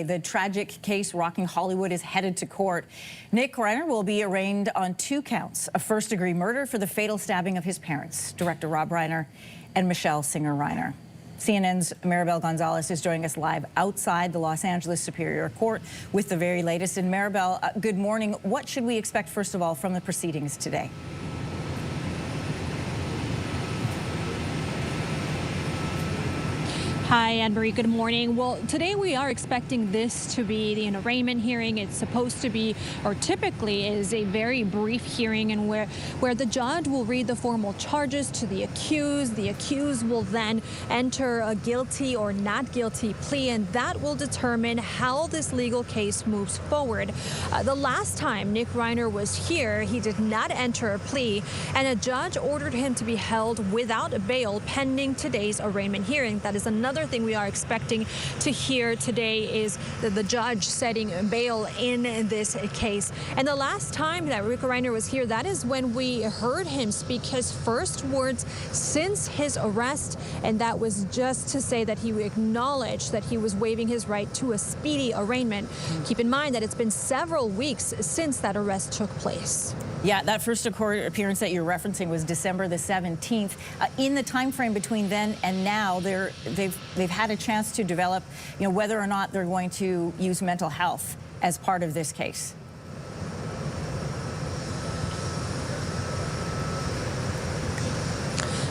The tragic case rocking Hollywood is headed to court. Nick Reiner will be arraigned on 2 counts of first-degree murder for the fatal stabbing of his parents, director Rob Reiner and Michele singer Reiner. CNN's Maribel Gonzalez is joining us live outside the Los Angeles Superior Court with the very latest. And Maribel, good morning. What should we expect, first of all, from the proceedings today? Hi, Anne-Marie. Good morning. Well, today we are expecting this to be an arraignment hearing. It's supposed to be, or typically is, a very brief hearing, and where the judge will read the formal charges to the accused. The accused will then enter a guilty or not guilty plea, and that will determine how this legal case moves forward. The last time Nick Reiner was here, he did not enter a plea, and a judge ordered him to be held without bail pending today's arraignment hearing. That is another thing we are expecting to hear today, is the judge setting bail in this case. And the last time that Rick Reiner was here, that is when we heard him speak his first words since his arrest, and that was just to say that he acknowledged that he was waiving his right to a speedy arraignment. Keep in mind that it's been several weeks since that arrest took place. Yeah, that first court appearance that you're referencing was December the 17th. In the time frame between then and now, they've had a chance to develop, whether or not they're going to use mental health as part of this case.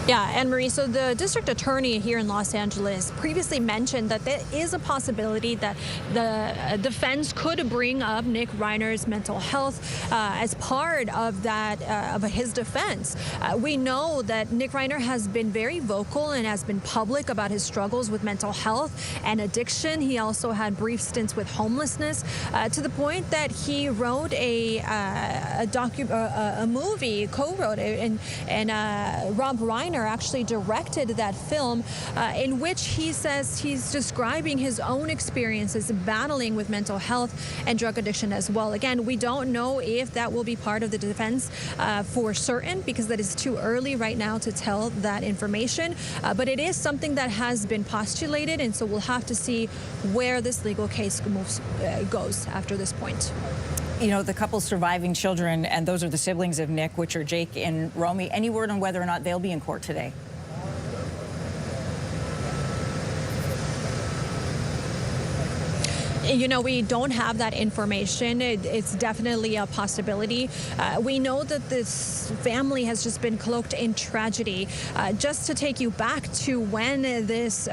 Yeah, Anne-Marie, so the district attorney here in Los Angeles previously mentioned that there is a possibility that the defense could bring up Nick Reiner's mental health as part of that, of his defense. We know that Nick Reiner has been very vocal and has been public about his struggles with mental health and addiction. He also had brief stints with homelessness, to the point that he wrote a movie, co-wrote it, and Rob Reiner actually directed that film, in which he says he's describing his own experiences battling with mental health and drug addiction as well. Again, we don't know if that will be part of the defense for certain, because that is too early right now to tell that information. But it is something that has been postulated, and so we'll have to see where this legal case goes after this point. The couple's surviving children, and those are the siblings of Nick, which are Jake and Romy. Any word on whether or not they'll be in court today? We don't have that information. It's definitely a possibility. We know that this family has just been cloaked in tragedy. Just to take you back to when these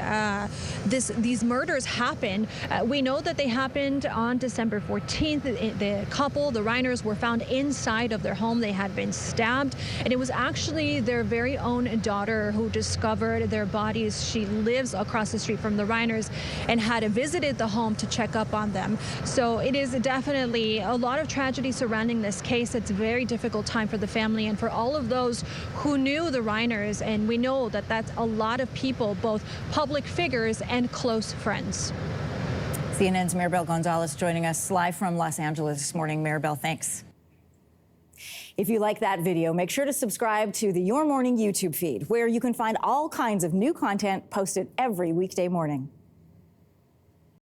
murders happened, we know that they happened on December 14th. The couple, the Reiners, were found inside of their home. They had been stabbed, and it was actually their very own daughter who discovered their bodies. She lives across the street from the Reiners and had visited the home to check up on them. So it is definitely a lot of tragedy surrounding this case. It's a very difficult time for the family and for all of those who knew the Reiners, and we know that that's a lot of people, both public figures and close friends. CNN's Maribel Gonzalez joining us live from Los Angeles this morning. Maribel, thanks. If you like that video, make sure to subscribe to the Your Morning YouTube feed, where you can find all kinds of new content posted every weekday morning.